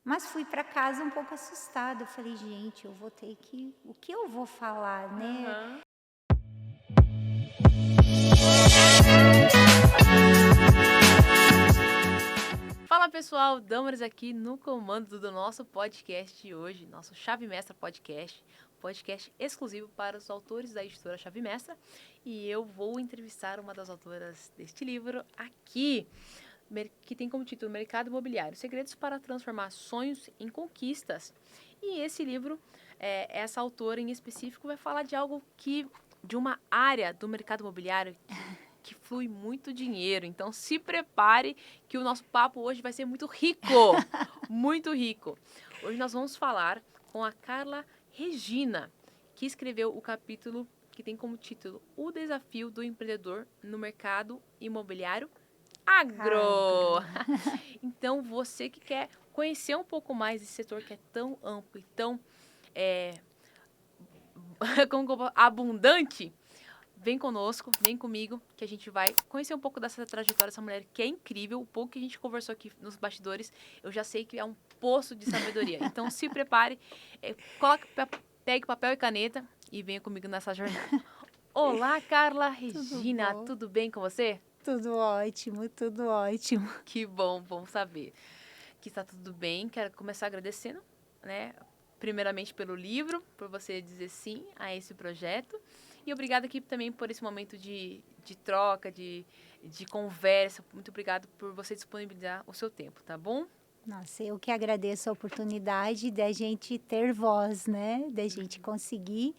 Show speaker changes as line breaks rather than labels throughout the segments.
Mas fui para casa um pouco assustada. Eu falei, gente, eu vou ter que. O que eu vou falar, né?
Aham. Fala pessoal, Damaris aqui no comando do nosso podcast de hoje, nosso Chave Mestra podcast exclusivo para os autores da editora Chave Mestra. E eu vou entrevistar uma das autoras deste livro aqui, que tem como título Mercado Imobiliário, Segredos para Transformar Sonhos em Conquistas. E esse livro, essa autora em específico, vai falar de uma área do mercado imobiliário que flui muito dinheiro. Então se prepare que o nosso papo hoje vai ser muito rico, muito rico. Hoje nós vamos falar com a Carla Regina, que escreveu o capítulo que tem como título O Desafio do Empreendedor no Mercado Imobiliário Agro. Então você que quer conhecer um pouco mais desse setor que é tão amplo e tão abundante, vem conosco, vem comigo, que a gente vai conhecer um pouco dessa trajetória dessa mulher que é incrível. O pouco que a gente conversou aqui nos bastidores, eu já sei que é um poço de sabedoria. Então se prepare, pegue papel e caneta e venha comigo nessa jornada. Olá, Carla
Tudo
Regina,
bom?
tudo bem com você?
Tudo ótimo, tudo ótimo.
Que bom, bom saber que está tudo bem. Quero começar agradecendo, né? Primeiramente pelo livro, por você dizer sim a esse projeto. E obrigada aqui também por esse momento de troca, de conversa. Muito obrigada por você disponibilizar o seu tempo, tá bom?
Nossa, eu que agradeço a oportunidade da gente ter voz, né? Da gente conseguir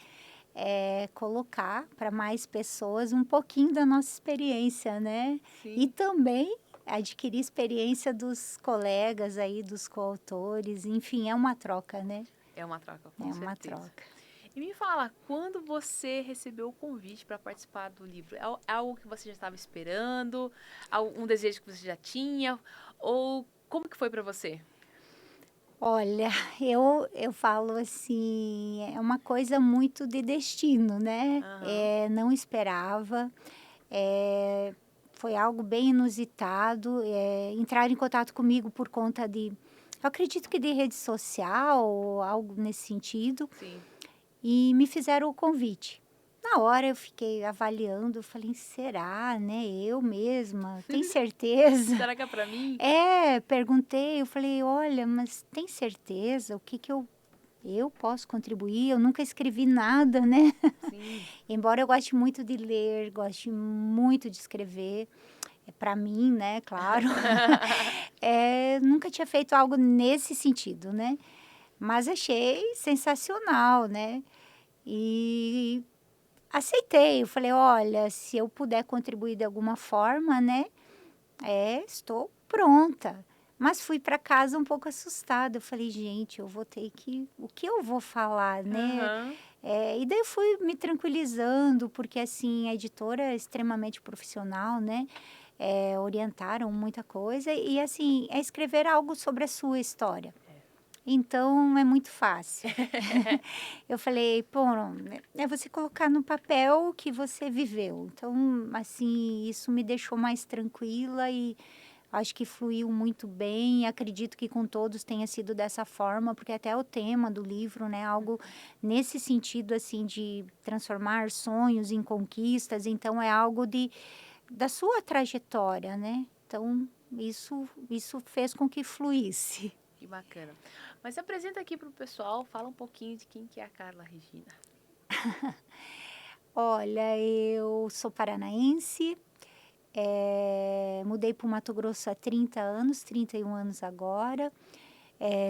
colocar para mais pessoas um pouquinho da nossa experiência, né? E
Sim,
também adquirir experiência dos colegas aí, dos coautores, enfim, é uma troca, né?
é uma troca, com
É uma
certeza.
troca.
E me fala, quando você recebeu o convite para participar do livro? É algo que você já estava esperando? Um desejo que você já tinha? Ou como que foi para você?
Olha, eu falo assim, é uma coisa muito de destino, né?
Aham,
Não esperava, foi algo bem inusitado. Entraram em contato comigo por conta eu acredito que de rede social ou algo nesse sentido,
sim.
e me fizeram o convite. Na hora eu fiquei avaliando, eu falei, será, né? Eu mesma, tem certeza?
Será que é para mim?
Perguntei, eu falei: "Olha, mas tem certeza? O que que eu posso contribuir?" Eu nunca escrevi nada, né.
Sim.
Embora eu goste muito de ler, goste muito de escrever, é para mim, né, claro. Nunca tinha feito algo nesse sentido, né. Mas achei sensacional, né. E aceitei, eu falei: "Olha, se eu puder contribuir de alguma forma, né, estou pronta." Mas fui para casa um pouco assustada, eu falei: "Gente, eu vou ter que o que eu vou falar, né?"
Aham.
E daí eu fui me tranquilizando, porque, assim, a editora é extremamente profissional, né, orientaram muita coisa e, assim, é escrever algo sobre a sua história, então é muito fácil. Eu falei: "Pô, é você colocar no papel o que você viveu." Então, assim, isso me deixou mais tranquila e acho que fluiu muito bem, acredito que com todos tenha sido dessa forma, porque até o tema do livro, né, algo nesse sentido, assim, de transformar sonhos em conquistas, então é algo da sua trajetória, né. Então isso fez com que fluísse.
Que bacana. Mas se apresenta aqui para o pessoal, fala um pouquinho de quem que é a Carla Regina.
Olha, eu sou paranaense, mudei para o Mato Grosso há 30 anos, 31 anos agora.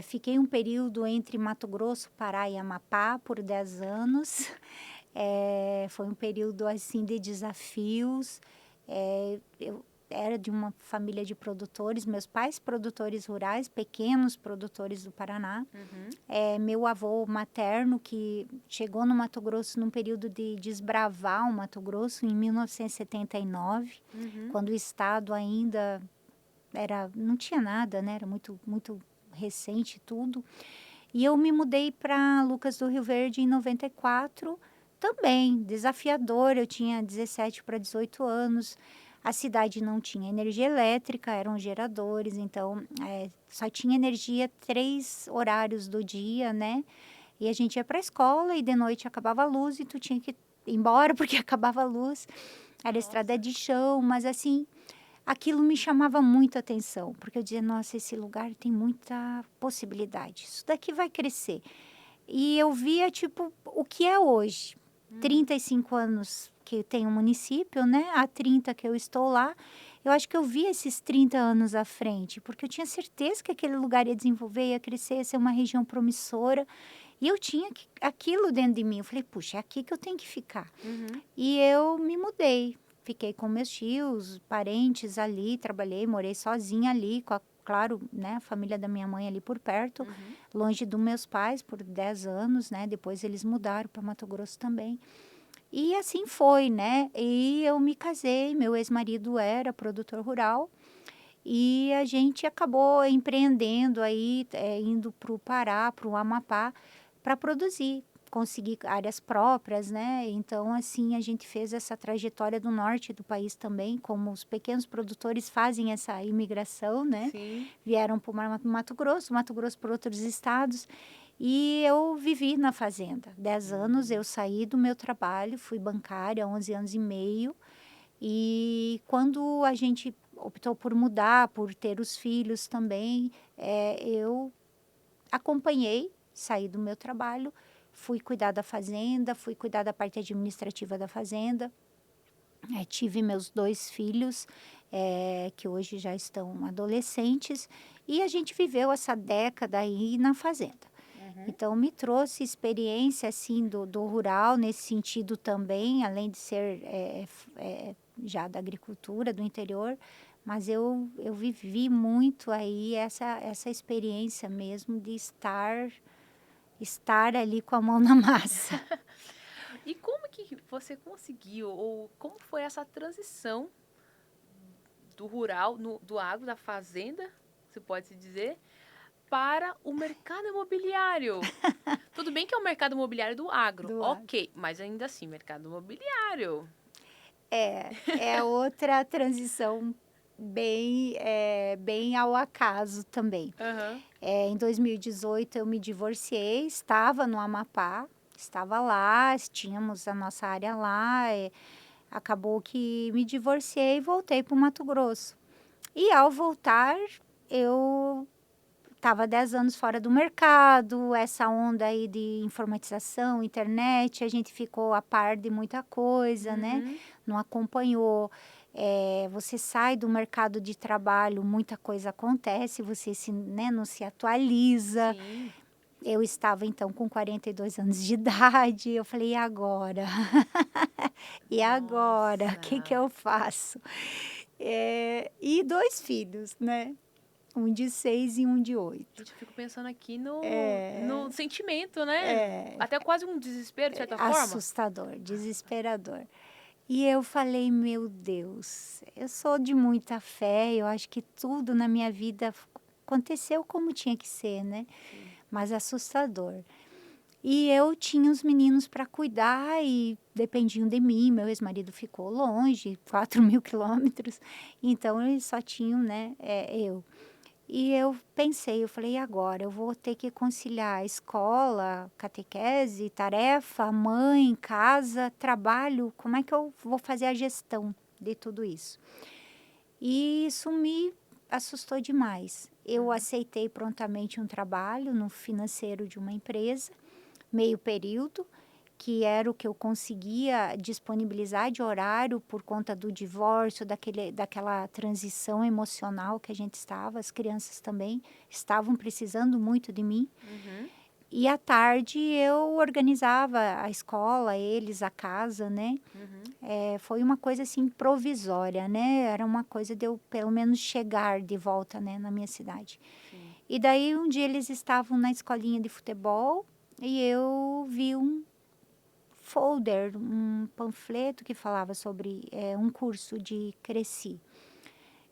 Fiquei um período entre Mato Grosso, Pará e Amapá por 10 anos. Foi um período, assim, de desafios. Eu era de uma família de produtores, meus pais produtores rurais, pequenos produtores do Paraná.
Uhum.
Meu avô materno, que chegou no Mato Grosso num período de desbravar o Mato Grosso, em 1979,
Uhum.
quando o estado ainda não tinha nada, né, era muito muito recente tudo. E eu me mudei para Lucas do Rio Verde em 94, também desafiador, eu tinha 17 para 18 anos. A cidade não tinha energia elétrica, eram geradores, então só tinha energia 3 horários do dia, né? E a gente ia para a escola e de noite acabava a luz e tu tinha que ir embora porque acabava a luz. Era estrada
Nossa.
de chão, mas assim, aquilo me chamava muito a atenção, porque eu dizia, nossa, esse lugar tem muita possibilidade, isso daqui vai crescer. E eu via, tipo, o que é hoje.
Uhum.
35 anos que tem o município, né? Há 30 que eu estou lá. Eu acho que eu vi esses 30 anos à frente, porque eu tinha certeza que aquele lugar ia desenvolver, ia crescer, ia ser uma região promissora. E eu tinha aquilo dentro de mim. Eu falei, puxa, é aqui que eu tenho que ficar.
Uhum.
E eu me mudei. Fiquei com meus tios, parentes ali, trabalhei, morei sozinha ali, claro, né, a família da minha mãe ali por perto,
Uhum.
longe dos meus pais por 10 anos, né? Depois eles mudaram para Mato Grosso também. E assim foi, né? E eu me casei, meu ex-marido era produtor rural e a gente acabou empreendendo aí, indo para o Pará, para o Amapá, para produzir, conseguir áreas próprias, né? Então, assim, a gente fez essa trajetória do norte do país também, como os pequenos produtores fazem essa imigração, né?
Sim.
Vieram para o Mato Grosso para outros estados. E eu vivi na fazenda. 10 anos eu saí do meu trabalho, fui bancária, 11 anos e meio. E quando a gente optou por mudar, por ter os filhos também, eu acompanhei, saí do meu trabalho, fui cuidar da fazenda, fui cuidar da parte administrativa da fazenda. Tive meus 2 filhos, que hoje já estão adolescentes, e a gente viveu essa década aí na fazenda.
Uhum.
Então, me trouxe experiência, assim, do rural nesse sentido também, além de ser já da agricultura, do interior, mas eu vivi muito aí essa experiência mesmo de estar ali com a mão na massa.
E como que você conseguiu, ou como foi essa transição do rural, do agro, da fazenda, se pode se dizer, para o mercado imobiliário? Tudo bem que é o mercado imobiliário do agro,
Do agro.
ok, mas ainda assim, mercado imobiliário.
É outra transição bem ao acaso também.
Aham.
Em 2018 eu me divorciei, estava no Amapá, estava lá, tínhamos a nossa área lá, acabou que me divorciei e voltei para o Mato Grosso. E ao voltar, eu estava 10 anos fora do mercado, essa onda aí de informatização, internet, a gente ficou a par de muita coisa, né?
Uhum.
Não acompanhou. Você sai do mercado de trabalho, muita coisa acontece, você né, não se atualiza.
Sim.
Eu estava então com 42 anos de idade, eu falei, e agora? E agora? O que que
Nossa.
eu faço? E 2 filhos, né? Um de 6 e um de 8.
Gente, eu fico pensando aqui no
É,
sentimento, né?
é
Até quase um desespero, de certa forma.
assustador, desesperador. E eu falei, meu Deus, eu sou de muita fé, eu acho que tudo na minha vida aconteceu como tinha que ser, né?
Sim.
Mas assustador. E eu tinha os meninos para cuidar e dependiam de mim. Meu ex-marido ficou longe, 4.000 quilômetros, então eles só tinham, né, eu. E eu pensei, eu falei, e agora? Eu vou ter que conciliar a escola, catequese, tarefa, mãe, casa, trabalho. Como é que eu vou fazer a gestão de tudo isso? E isso me assustou demais. Eu
Uhum.
aceitei prontamente um trabalho no financeiro de uma empresa, meio período, que era o que eu conseguia disponibilizar de horário por conta do divórcio, daquela transição emocional que a gente estava. As crianças também estavam precisando muito de mim.
Uhum.
E à tarde eu organizava a escola, eles, a casa, né?
Uhum.
Foi uma coisa assim provisória, né? Era uma coisa de eu pelo menos chegar de volta, né, na minha cidade.
Sim.
E daí um dia eles estavam na escolinha de futebol e eu vi um folder, um panfleto que falava sobre um curso de Cresci.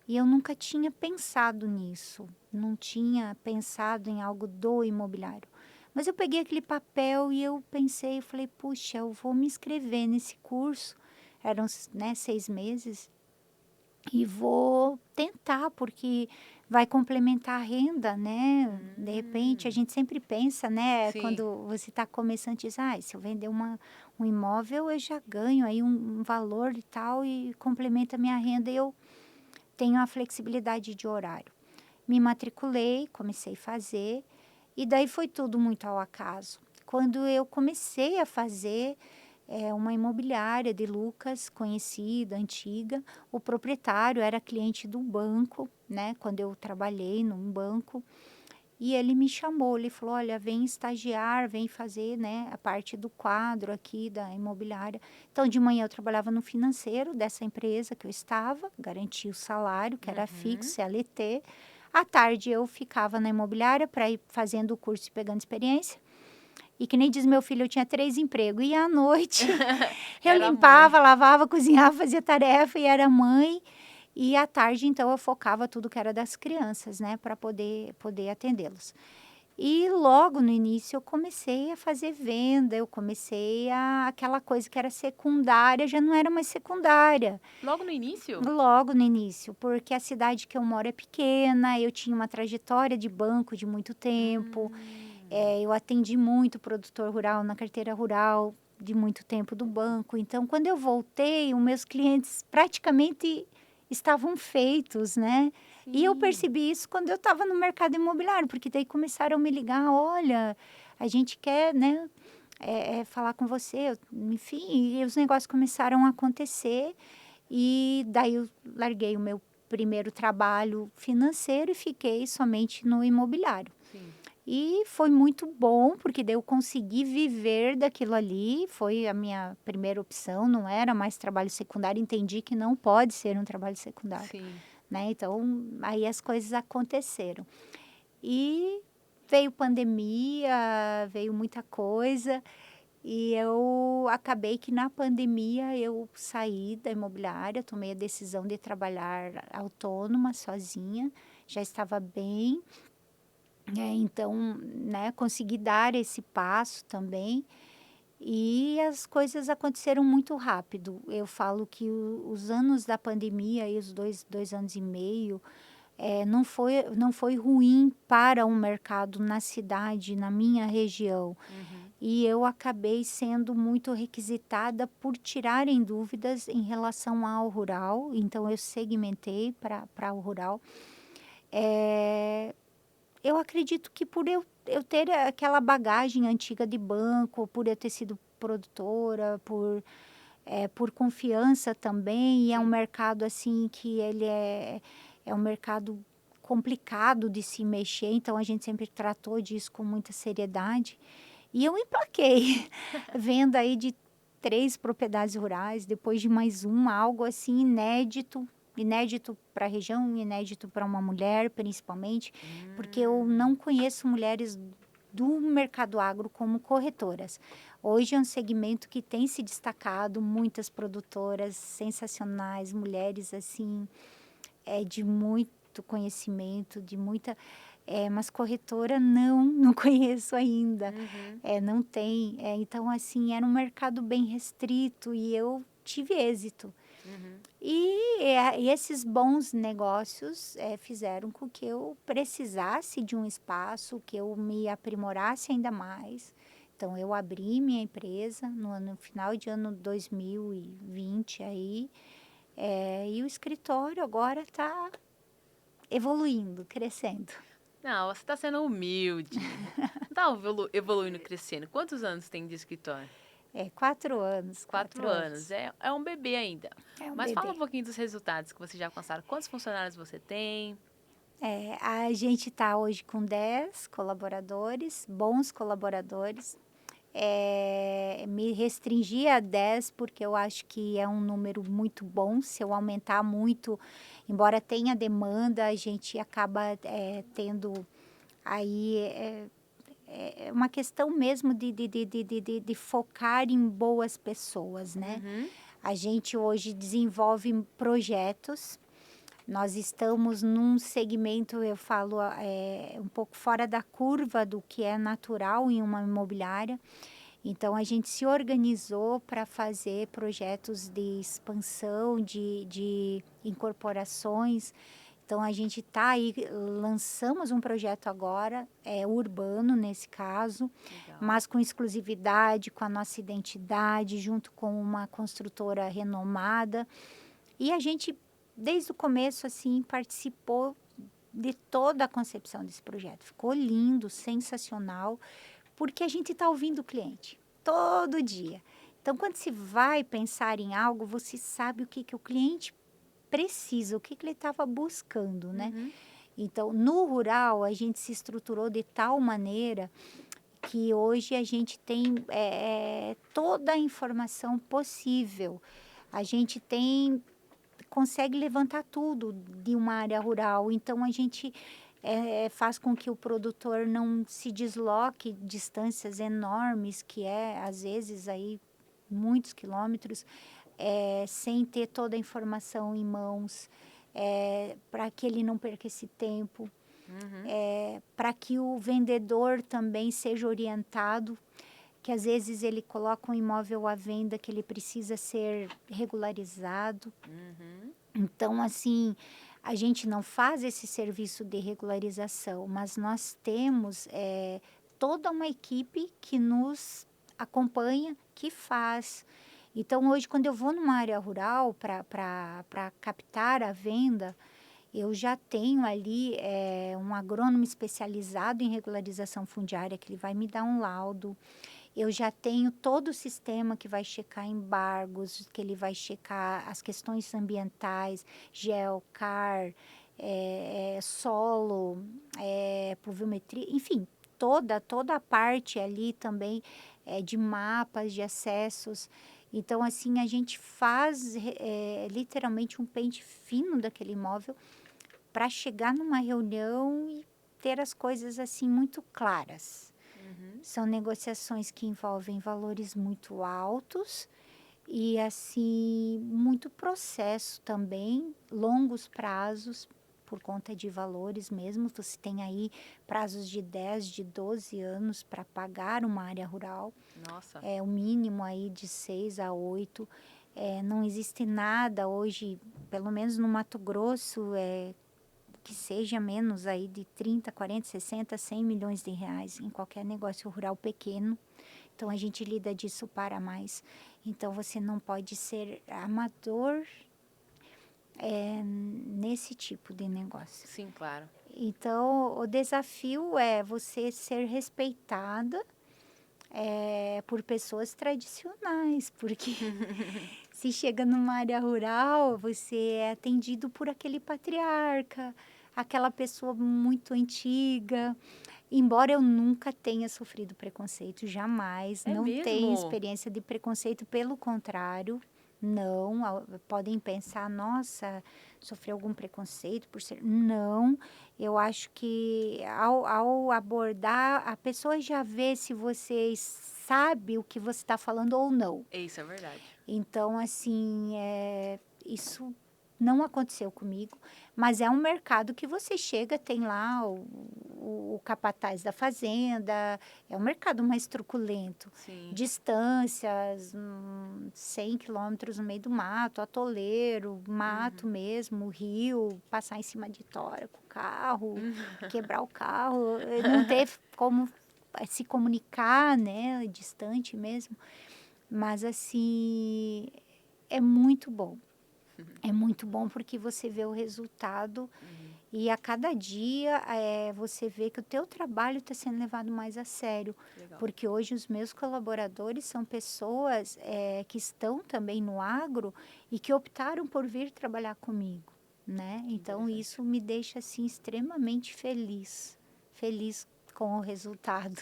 E eu nunca tinha pensado nisso, não tinha pensado em algo do imobiliário. Mas eu peguei aquele papel e eu pensei, eu falei, puxa, eu vou me inscrever nesse curso. Eram, né, 6 meses. e vou tentar, porque vai complementar a renda, né? De repente, a gente sempre pensa, né?
Sim.
Quando você está começando, diz, se eu vender um imóvel, eu já ganho aí um valor e tal, e complementa a minha renda, e eu tenho a flexibilidade de horário. Me matriculei, comecei a fazer, e daí foi tudo muito ao acaso. Quando eu comecei a fazer uma imobiliária de Lucas, conhecida, antiga, o proprietário era cliente do banco, né? Quando eu trabalhei num banco, e ele me chamou, ele falou: olha, vem estagiar, vem fazer, né, a parte do quadro aqui da imobiliária. Então, de manhã eu trabalhava no financeiro dessa empresa que eu estava, garantia o salário, que era fixo,
Uhum.
CLT. À tarde eu ficava na imobiliária para ir fazendo o curso e pegando experiência. E que nem diz meu filho, eu tinha 3 empregos. E à noite eu
Era mãe.
limpava, lavava, cozinhava, fazia tarefa e era mãe. E à tarde, então, eu focava tudo que era das crianças, né, para poder atendê-los. E logo no início eu comecei a fazer venda, eu comecei aquela coisa que era secundária, já não era mais secundária.
Logo no início?
Logo no início, porque a cidade que eu moro é pequena, eu tinha uma trajetória de banco de muito tempo,
Hum.
eu atendi muito produtor rural na carteira rural de muito tempo do banco. Então, quando eu voltei, os meus clientes praticamente estavam feitos, né? E eu
Sim.
percebi isso quando eu estava no mercado imobiliário, porque daí começaram a me ligar, olha, a gente quer, né, falar com você, enfim, e os negócios começaram a acontecer. E daí eu larguei o meu primeiro trabalho financeiro e fiquei somente no imobiliário.
Sim.
E foi muito bom, porque daí eu consegui viver daquilo ali, foi a minha primeira opção, não era mais trabalho secundário, entendi que não pode ser um trabalho secundário,
Sim.
né? Então, aí as coisas aconteceram. E veio pandemia, veio muita coisa, e eu acabei que na pandemia eu saí da imobiliária, tomei a decisão de trabalhar autônoma, sozinha, já estava bem, então, né, consegui dar esse passo também e as coisas aconteceram muito rápido. Eu falo que os anos da pandemia e os dois anos e meio, não foi ruim para o mercado na cidade, na minha região.
Uhum.
E eu acabei sendo muito requisitada por tirarem dúvidas em relação ao rural, então eu segmentei para o rural. Eh, eu acredito que por eu ter aquela bagagem antiga de banco, por eu ter sido produtora, por confiança também, e é um
Sim.
mercado, assim, que ele é um mercado complicado de se mexer, então a gente sempre tratou disso com muita seriedade. E eu emplaquei, venda aí de 3 propriedades rurais, depois de mais uma, algo assim inédito, inédito para a região, inédito para uma mulher, principalmente, porque eu
Hum.
não conheço mulheres do mercado agro como corretoras. Hoje é um segmento que tem se destacado, muitas produtoras sensacionais, mulheres assim, de muito conhecimento, de muita mas corretora não, não conheço ainda.
Uhum.
Não tem. Então, assim, era um mercado bem restrito e eu tive êxito.
Uhum.
E esses bons negócios fizeram com que eu precisasse de um espaço, que eu me aprimorasse ainda mais. Então, eu abri minha empresa no final de ano 2020 aí, e o escritório agora está evoluindo, crescendo.
Não, você está sendo humilde. Não tá evoluindo, crescendo. Quantos anos tem de escritório?
4 anos,
4
4
anos.
anos.
É um bebê ainda.
É um
Mas fala
bebê.
um pouquinho dos resultados que você já alcançaram. Quantos funcionários você tem?
A gente está hoje com 10 colaboradores, bons colaboradores. Me restringi a 10 porque eu acho que é um número muito bom. Se eu aumentar muito, embora tenha demanda, a gente acaba tendo aí uma questão mesmo de focar em boas pessoas, né?
Uhum.
A gente hoje desenvolve projetos. Nós estamos num segmento, eu falo, um pouco fora da curva do que é natural em uma imobiliária. Então, a gente se organizou para fazer projetos de expansão, de incorporações. Então, a gente está aí, lançamos um projeto agora, urbano nesse caso,
Legal.
mas com exclusividade, com a nossa identidade, junto com uma construtora renomada. E a gente, desde o começo, assim, participou de toda a concepção desse projeto. Ficou lindo, sensacional, porque a gente está ouvindo o cliente todo dia. Então, quando se vai pensar em algo, você sabe o que o cliente precisa, o que ele estava buscando, né?
Uhum.
Então, no rural, a gente se estruturou de tal maneira que hoje a gente tem toda a informação possível. A gente consegue levantar tudo de uma área rural. Então, a gente faz com que o produtor não se desloque distâncias enormes, que às vezes, aí muitos quilômetros, sem ter toda a informação em mãos, para que ele não perca esse tempo, para que o vendedor também seja orientado, que às vezes ele coloca um imóvel à venda que ele precisa ser regularizado.
Uhum.
Então, assim, a gente não faz esse serviço de regularização, mas nós temos toda uma equipe que nos acompanha, que faz. Então, hoje, quando eu vou numa área rural para captar a venda, eu já tenho ali um agrônomo especializado em regularização fundiária, que ele vai me dar um laudo. Eu já tenho todo o sistema que vai checar embargos, que ele vai checar as questões ambientais, gel, CAR, solo, pluviometria, enfim, toda a parte ali também de mapas, de acessos. Então, assim, a gente faz literalmente um pente fino daquele imóvel para chegar numa reunião e ter as coisas assim muito claras.
Uhum.
São negociações que envolvem valores muito altos e, assim, muito processo também, longos prazos, por conta de valores mesmo. Você tem aí prazos de 10, de 12 anos para pagar uma área rural.
Nossa.
O mínimo aí de 6 a 8. Não existe nada hoje, pelo menos no Mato Grosso, que seja menos aí de 30, 40, 60, 100 milhões de reais em qualquer negócio rural pequeno. Então, a gente lida disso para mais. Então, você não pode ser amador nesse tipo de negócio.
Sim, claro.
Então, o desafio é você ser respeitada por pessoas tradicionais, porque se chega numa área rural, você é atendido por aquele patriarca, aquela pessoa muito antiga. Embora eu nunca tenha sofrido preconceito, jamais,
É
não tenho
mesmo?
experiência de preconceito, pelo contrário, não. Podem pensar, nossa, sofreu algum preconceito por ser. Não, eu acho que ao abordar, a pessoa já vê se você sabe o que você está falando ou não.
Isso é verdade.
Então, assim, isso não aconteceu comigo, mas é um mercado que você chega, tem lá o capataz da fazenda, é um mercado mais truculento.
Sim.
Distâncias, 100 quilômetros no meio do mato, atoleiro, mato mesmo, rio, passar em cima de tora com o carro, quebrar o carro, não teve como se comunicar, né, distante mesmo. Mas, assim, é muito bom. É muito bom porque você vê o resultado e a cada dia você vê que o teu trabalho está sendo levado mais a sério.
Legal.
Porque hoje os meus colaboradores são pessoas que estão também no agro e que optaram por vir trabalhar comigo, né? Então,
Interessante.
isso me deixa, assim, extremamente feliz. Feliz com o resultado.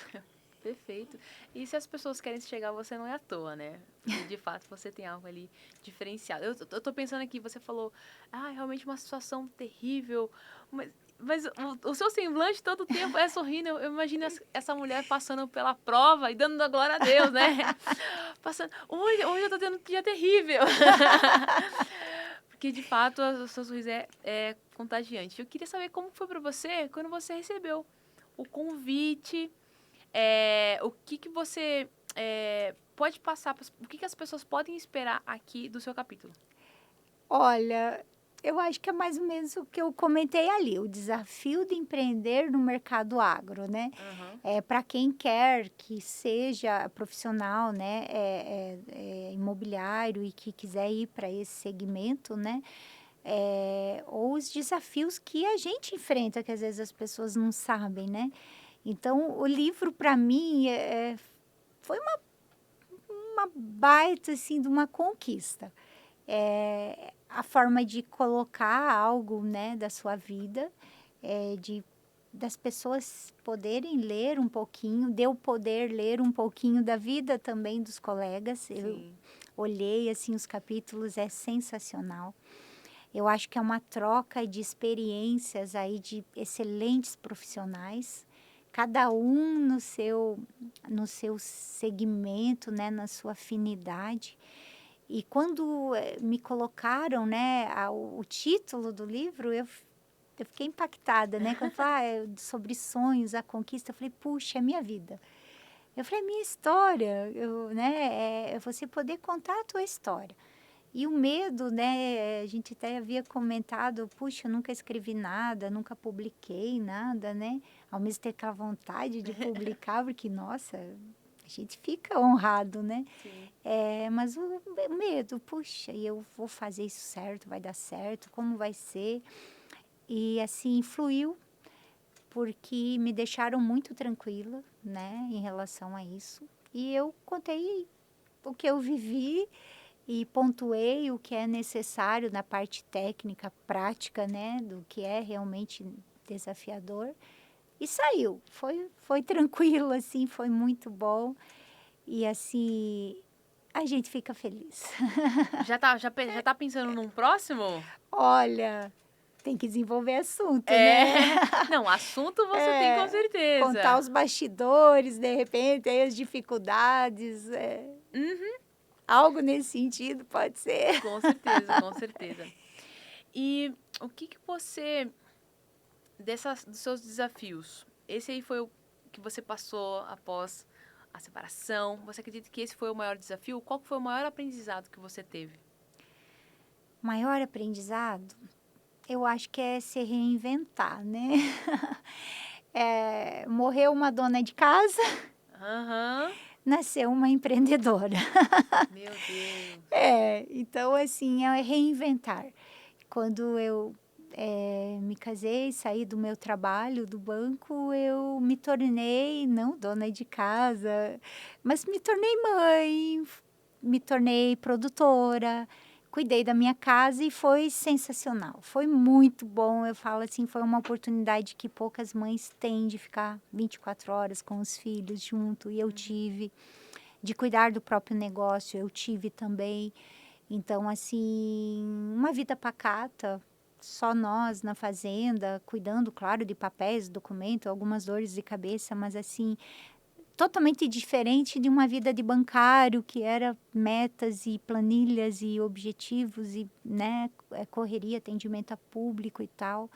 Perfeito. E se as pessoas querem chegar a você, não é à toa, né? Porque, de fato, você tem algo ali diferenciado. Eu tô pensando aqui, você falou, realmente uma situação terrível, mas o seu semblante todo o tempo é sorrindo. Eu imagino essa mulher passando pela prova e dando a glória a Deus, né? Passando, hoje eu tô tendo um dia terrível. Porque, de fato, o seu sorriso é contagiante. Eu queria saber como foi pra você quando você recebeu o convite. O que você pode passar, o que as pessoas podem esperar aqui do seu capítulo?
Olha, eu acho que é mais ou menos o que eu comentei ali, o desafio de empreender no mercado agro, né?
Aham.
Para quem quer que seja profissional, né, imobiliário e que quiser ir para esse segmento, né? Ou os desafios que a gente enfrenta, que às vezes as pessoas não sabem, né? Então, o livro, para mim, foi uma baita, assim, de uma conquista. A forma de colocar algo, né, da sua vida, das pessoas poderem ler um pouquinho, de eu poder ler um pouquinho da vida também dos colegas. Eu
Sim.
olhei, assim, os capítulos, é sensacional. Eu acho que é uma troca de experiências aí de excelentes profissionais, cada um no seu segmento, né, na sua afinidade. E quando me colocaram, né, o título do livro, eu fiquei impactada, né? Quando falou, sobre sonhos, a conquista, eu falei, puxa, é minha vida. Eu falei, é minha história, né? É você poder contar a tua história. E o medo, né? A gente até havia comentado, puxa, eu nunca escrevi nada, nunca publiquei nada, né? Ao mesmo tempo que a vontade de publicar, porque, nossa, a gente fica honrado, né?
Sim.
Mas o medo, puxa, e eu vou fazer isso certo, vai dar certo, como vai ser? E assim, fluiu, porque me deixaram muito tranquila, né, em relação a isso. E eu contei o que eu vivi e pontuei o que é necessário na parte técnica, prática, né, do que é realmente desafiador. E saiu, foi tranquilo, assim, foi muito bom. E assim, a gente fica feliz.
Já tá pensando num próximo?
Olha, tem que desenvolver assunto,
É.
né?
Não, assunto você tem com
Contar
certeza.
os bastidores, de repente, aí as dificuldades,
Uhum.
algo nesse sentido pode ser.
Com certeza, com certeza. E o que você, dos seus desafios, esse aí foi o que você passou após a separação? Você acredita que esse foi o maior desafio? Qual que foi o maior aprendizado que você teve?
Maior aprendizado, eu acho que é se reinventar, né? Morreu uma dona de casa,
Aham.
nasceu uma empreendedora.
Meu Deus.
Então, assim, é reinventar. Quando eu me casei, saí do meu trabalho, do banco, eu me tornei, não dona de casa, mas me tornei mãe, me tornei produtora, cuidei da minha casa e foi sensacional. Foi muito bom. Eu falo assim, foi uma oportunidade que poucas mães têm de ficar 24 horas com os filhos junto, e eu tive, de cuidar do próprio negócio, eu tive também. Então, assim, uma vida pacata, só nós na fazenda, cuidando, claro, de papéis, documento, algumas dores de cabeça, mas assim, totalmente diferente de uma vida de bancário, que era metas e planilhas e objetivos e, né, correria, atendimento a público e tal.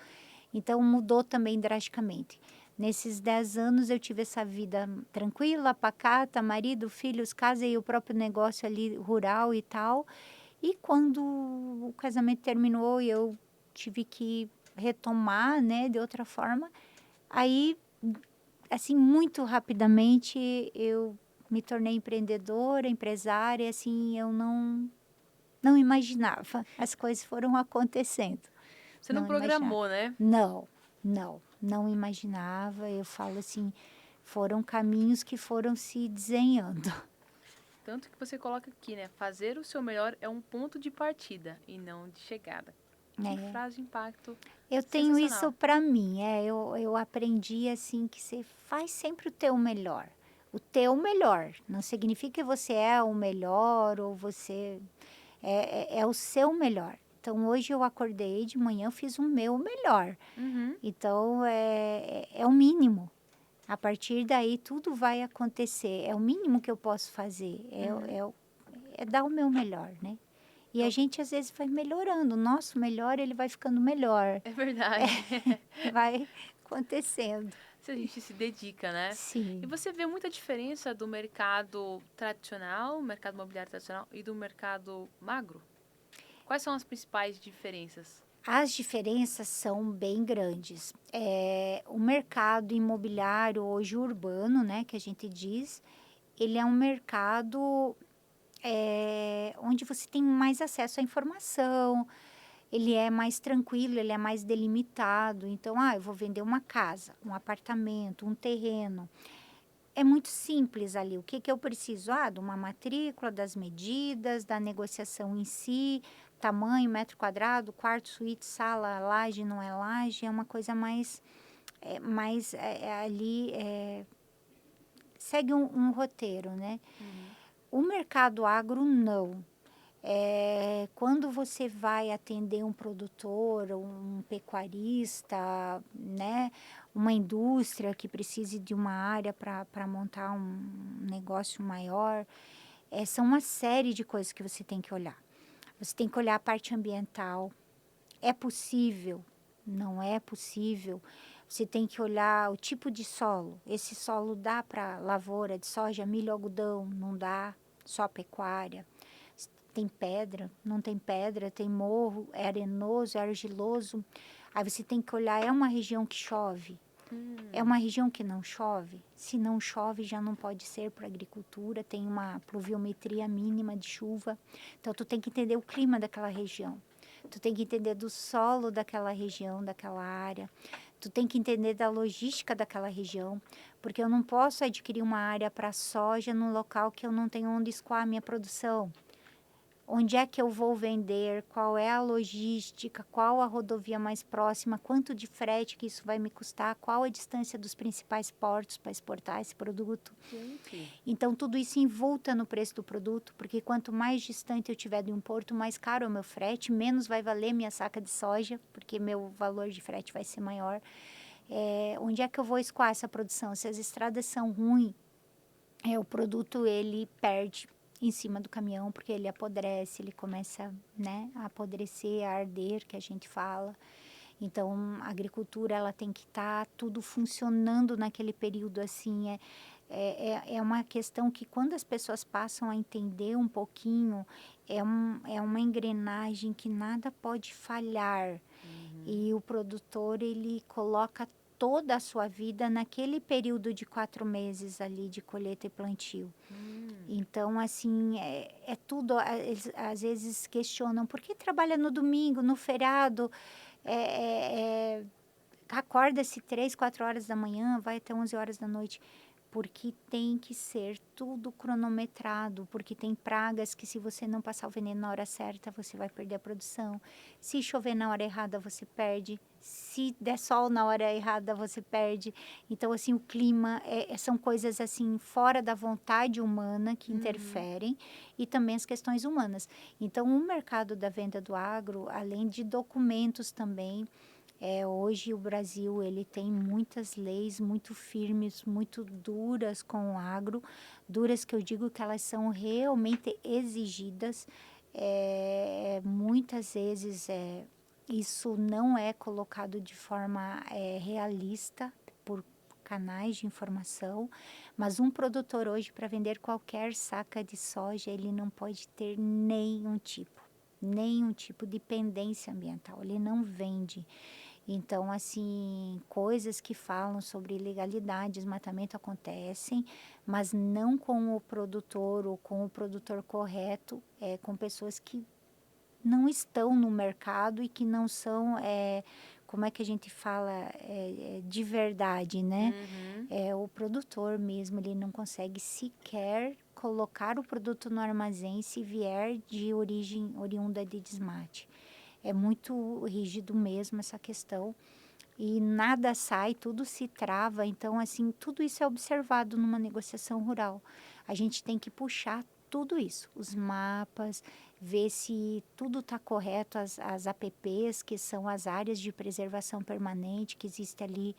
Então, mudou também drasticamente. Nesses 10 anos eu tive essa vida tranquila, pacata, marido, filhos, casa e o próprio negócio ali rural e tal. E quando o casamento terminou e eu tive que retomar, né, de outra forma, aí, assim, muito rapidamente eu me tornei empreendedora, empresária, assim, eu não imaginava. As coisas foram acontecendo.
Você não
Não imaginava.
programou, né?
Não imaginava. Eu falo assim, foram caminhos que foram se desenhando.
Tanto que você coloca aqui, né? Fazer o seu melhor é um ponto de partida e não de chegada. Que
É.
frase de impacto
Eu tenho isso
sensacional.
para mim, eu aprendi assim que você faz sempre o teu melhor. O teu melhor, não significa que você é o melhor ou você é o seu melhor. Então hoje eu acordei de manhã, eu fiz o meu melhor.
Uhum.
Então é o mínimo. A partir daí tudo vai acontecer. É o mínimo que eu posso fazer. É dar o meu melhor, né? E a
Então,
gente às vezes vai melhorando. O nosso melhor, ele vai ficando melhor.
é verdade.
Vai acontecendo.
se a gente se dedica, né? E
Sim.
você vê muita diferença do mercado tradicional, mercado imobiliário tradicional e do mercado magro? Quais são as principais diferenças?
As diferenças são bem grandes. O mercado imobiliário hoje urbano, né, que a gente diz, ele é um mercado, onde você tem mais acesso à informação, ele é mais tranquilo, ele é mais delimitado. Então, eu vou vender uma casa, um apartamento, um terreno. É muito simples ali. O que que eu preciso? De uma matrícula, das medidas, da negociação em si, tamanho, metro quadrado, quarto, suíte, sala, laje, não é laje, é uma coisa ali, segue um roteiro, né?
Uhum.
O mercado agro, não. Quando você vai atender um produtor, um pecuarista, né, uma indústria que precise de uma área para montar um negócio maior, são uma série de coisas que você tem que olhar. Você tem que olhar a parte ambiental. É possível? Não é possível? Você tem que olhar o tipo de solo. Esse solo dá para lavoura de soja, milho, algodão? Não dá, só pecuária. Tem pedra, não tem pedra, tem morro, é arenoso, é argiloso. Aí você tem que olhar, é uma região que chove? É
Hum.
uma região que não chove? Se não chove, já não pode ser para agricultura, tem uma pluviometria mínima de chuva. Então, tu tem que entender o clima daquela região. Tu tem que entender do solo daquela região, daquela área. Tu tem que entender da logística daquela região, porque eu não posso adquirir uma área para soja num local que eu não tenho onde escoar a minha produção. Onde é que eu vou vender? Qual é a logística? Qual a rodovia mais próxima? Quanto de frete que isso vai me custar? Qual a distância dos principais portos para exportar esse produto?
Gente.
Então, tudo isso envolta no preço do produto, porque quanto mais distante eu tiver de um porto, mais caro é o meu frete, menos vai valer minha saca de soja, porque meu valor de frete vai ser maior. Onde é que eu vou escoar essa produção? Se as estradas são ruins, o produto ele perde em cima do caminhão, porque ele apodrece, ele começa, né, a apodrecer, a arder, que a gente fala. Então, a agricultura ela tem que estar tudo funcionando naquele período assim. É uma questão que quando as pessoas passam a entender um pouquinho, é uma engrenagem que nada pode falhar.
Uhum.
E o produtor, ele coloca toda a sua vida naquele período de 4 meses ali de colheita e plantio.
Hum.
Então, assim, é tudo. Eles às vezes questionam por que trabalha no domingo, no feriado, é, é, é, acorda-se 3, 4 horas da manhã, vai até 11 horas da noite. Porque tem que ser tudo cronometrado, porque tem pragas que se você não passar o veneno na hora certa, você vai perder a produção. Se chover na hora errada, você perde. Se der sol na hora errada, você perde. Então, assim, o clima são coisas assim fora da vontade humana que
Uhum.
interferem e também as questões humanas. Então, o mercado da venda do agro, além de documentos também, hoje o Brasil ele tem muitas leis muito firmes, muito duras com o agro, duras que eu digo que elas são realmente exigidas. Muitas vezes isso não é colocado de forma realista por canais de informação, mas um produtor hoje para vender qualquer saca de soja ele não pode ter nenhum tipo de pendência ambiental, ele não vende. Então, assim, coisas que falam sobre ilegalidade, desmatamento acontecem, mas não com o produtor ou com o produtor correto, com pessoas que não estão no mercado e que não são, como é que a gente fala, de verdade, né?
Uhum.
O produtor mesmo, ele não consegue sequer colocar o produto no armazém se vier de origem oriunda de desmate. É muito rígido mesmo essa questão e nada sai, tudo se trava. Então, assim, tudo isso é observado numa negociação rural. A gente tem que puxar tudo isso, os mapas, ver se tudo está correto, as APPs, que são as áreas de preservação permanente que existe ali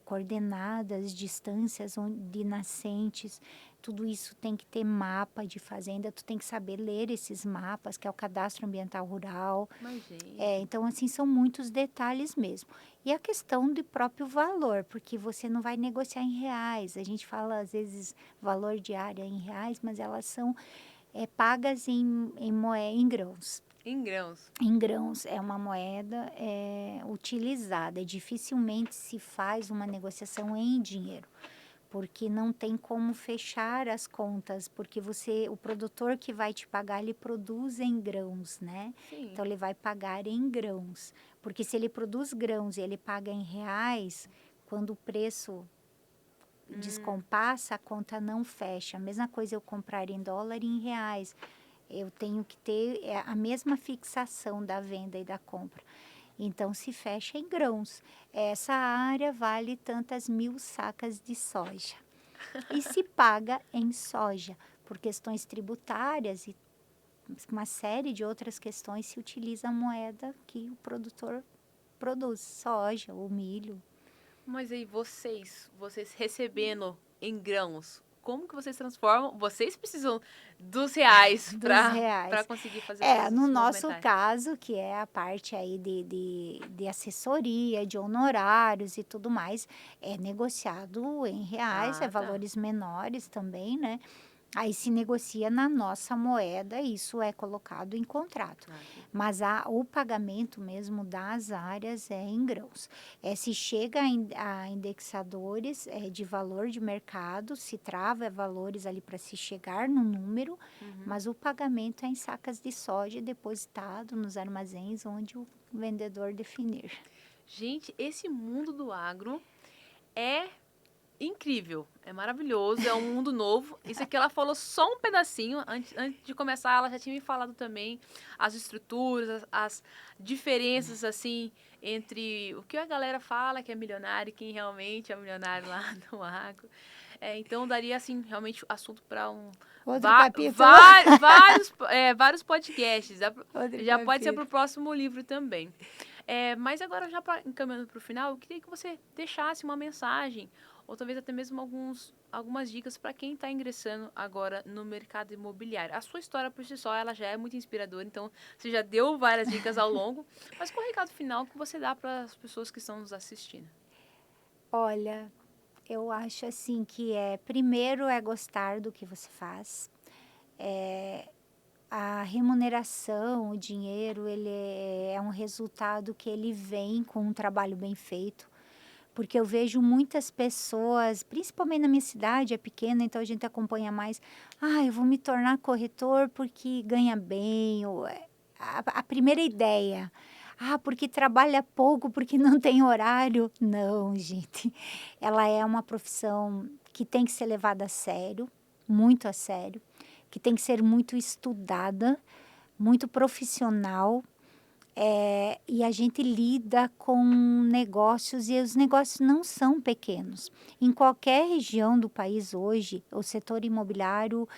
coordenadas, distâncias de nascentes, tudo isso tem que ter mapa de fazenda, tu tem que saber ler esses mapas, que é o Cadastro Ambiental Rural.
Mas, gente,
Então, assim, são muitos detalhes mesmo. E a questão do próprio valor, porque você não vai negociar em reais. A gente fala, às vezes, valor de área em reais, mas elas são pagas em grãos.
em grãos.
Em grãos é uma moeda utilizada. Dificilmente se faz uma negociação em dinheiro, porque não tem como fechar as contas, porque o produtor que vai te pagar, ele produz em grãos, né?
Sim.
Então ele vai pagar em grãos, porque se ele produz grãos e ele paga em reais, quando o preço descompassa, a conta não fecha. A mesma coisa eu comprar em dólar e em reais. Eu tenho que ter a mesma fixação da venda e da compra. Então, se fecha em grãos. Essa área vale tantas 1.000 sacas de soja. E se paga em soja. Por questões tributárias e uma série de outras questões, se utiliza a moeda que o produtor produz, soja ou milho.
Mas aí vocês recebendo em grãos, como que vocês transformam? Vocês precisam dos reais
Dos
para
reais.
conseguir fazer as coisas
No
se
nosso
movimentarem.
caso, que é a parte aí de assessoria, de honorários e tudo mais, é negociado em reais,
Tá.
valores menores também, né? Aí se negocia na nossa moeda, isso é colocado em contrato.
Aqui.
Mas o pagamento mesmo das áreas é em grãos. Se chega a indexadores de valor de mercado, se trava valores ali para se chegar no número, mas o pagamento é em sacas de soja depositado nos armazéns onde o vendedor definir.
Gente, esse mundo do agro é incrível, é maravilhoso, é um mundo novo. Isso aqui ela falou só um pedacinho. Antes de começar, ela já tinha me falado também as estruturas, as diferenças, assim, entre o que a galera fala que é milionário e quem realmente é milionário lá no agro. Então, daria, assim, realmente assunto para
Outro capítulo.
vários podcasts.
Outro
Já pode ser
capítulo.
para o próximo livro também. Mas agora, já encaminhando para o final, eu queria que você deixasse uma mensagem ou talvez até mesmo algumas dicas para quem está ingressando agora no mercado imobiliário. A sua história por si só, ela já é muito inspiradora, então você já deu várias dicas ao longo, mas qual o recado final que você dá para as pessoas que estão nos assistindo?
Olha, eu acho assim que primeiro é gostar do que você faz. A remuneração, o dinheiro, ele é um resultado que ele vem com um trabalho bem feito. Porque eu vejo muitas pessoas, principalmente na minha cidade, é pequena, então a gente acompanha mais. Eu vou me tornar corretor porque ganha bem. Ou a primeira ideia. Porque trabalha pouco, porque não tem horário. Não, gente. Ela é uma profissão que tem que ser levada a sério, muito a sério, que tem que ser muito estudada, muito profissional. E a gente lida com negócios e os negócios não são pequenos. Em qualquer região do país hoje, o setor imobiliário,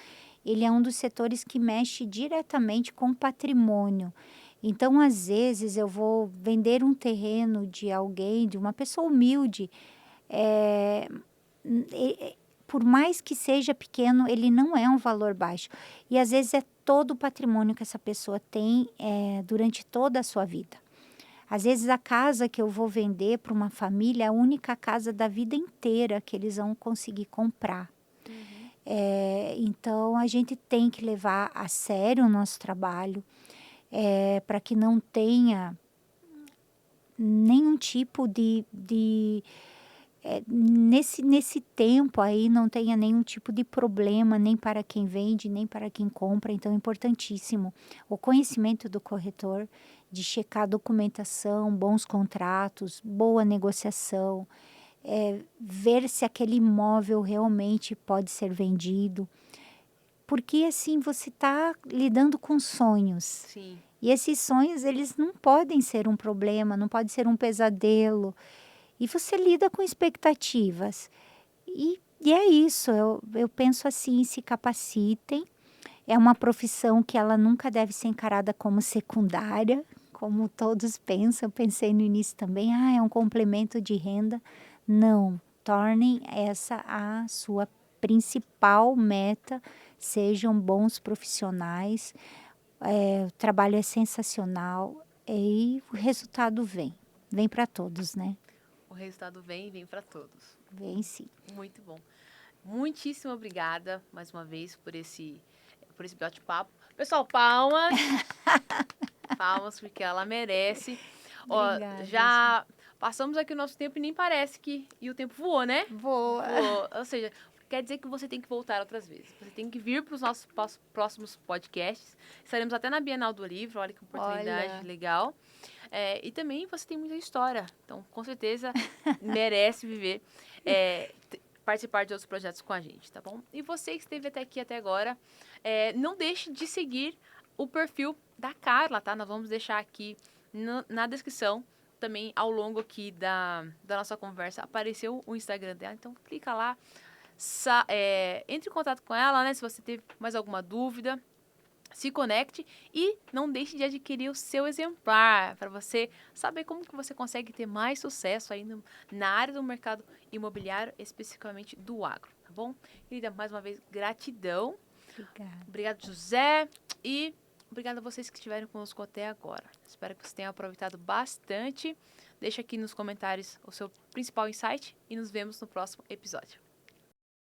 ele é um dos setores que mexe diretamente com o patrimônio. Então, às vezes, eu vou vender um terreno de alguém, de uma pessoa humilde, é, por mais que seja pequeno, ele não é um valor baixo. E às vezes é todo o patrimônio que essa pessoa tem durante toda a sua vida. Às vezes a casa que eu vou vender para uma família é a única casa da vida inteira que eles vão conseguir comprar. Então a gente tem que levar a sério o nosso trabalho para que não tenha nenhum tipo nesse tempo aí não tenha nenhum tipo de problema, nem para quem vende, nem para quem compra. Então, é importantíssimo o conhecimento do corretor, de checar documentação, bons contratos, boa negociação, ver se aquele imóvel realmente pode ser vendido. Porque, assim, você está lidando com sonhos.
Sim.
E esses sonhos, eles não podem ser um problema, não pode ser um pesadelo. E você lida com expectativas. E é isso, eu penso assim, se capacitem. É uma profissão que ela nunca deve ser encarada como secundária, como todos pensam, eu pensei no início também, é um complemento de renda. Não, tornem essa a sua principal meta, sejam bons profissionais, o trabalho é sensacional, e o resultado vem para todos, né,
O resultado vem para todos.
vem sim.
Muito bom. Muitíssimo obrigada mais uma vez por esse bate-papo. Pessoal, palmas. Palmas, porque ela merece. Ó,
Obrigada,
já passamos aqui o nosso tempo e nem parece que... E o tempo voou, né?
boa.
Voou. Ou seja, quer dizer que você tem que voltar outras vezes. Você tem que vir para os nossos próximos podcasts. Estaremos até na Bienal do Livro. Olha que oportunidade
Olha.
legal. E também você tem muita história. Então, com certeza, merece viver... participar de outros projetos com a gente, tá bom? E você que esteve até aqui até agora, não deixe de seguir o perfil da Carla, tá? Nós vamos deixar aqui na descrição, também ao longo aqui da nossa conversa, apareceu o Instagram dela, então clica lá, entre em contato com ela, né? Se você teve mais alguma dúvida, se conecte e não deixe de adquirir o seu exemplar para você saber como que você consegue ter mais sucesso aí na área do mercado imobiliário, especificamente do agro, tá bom? Querida, mais uma vez, gratidão.
Obrigada.
Obrigado, José. E obrigada a vocês que estiveram conosco até agora. Espero que vocês tenham aproveitado bastante. Deixa aqui nos comentários o seu principal insight e nos vemos no próximo episódio.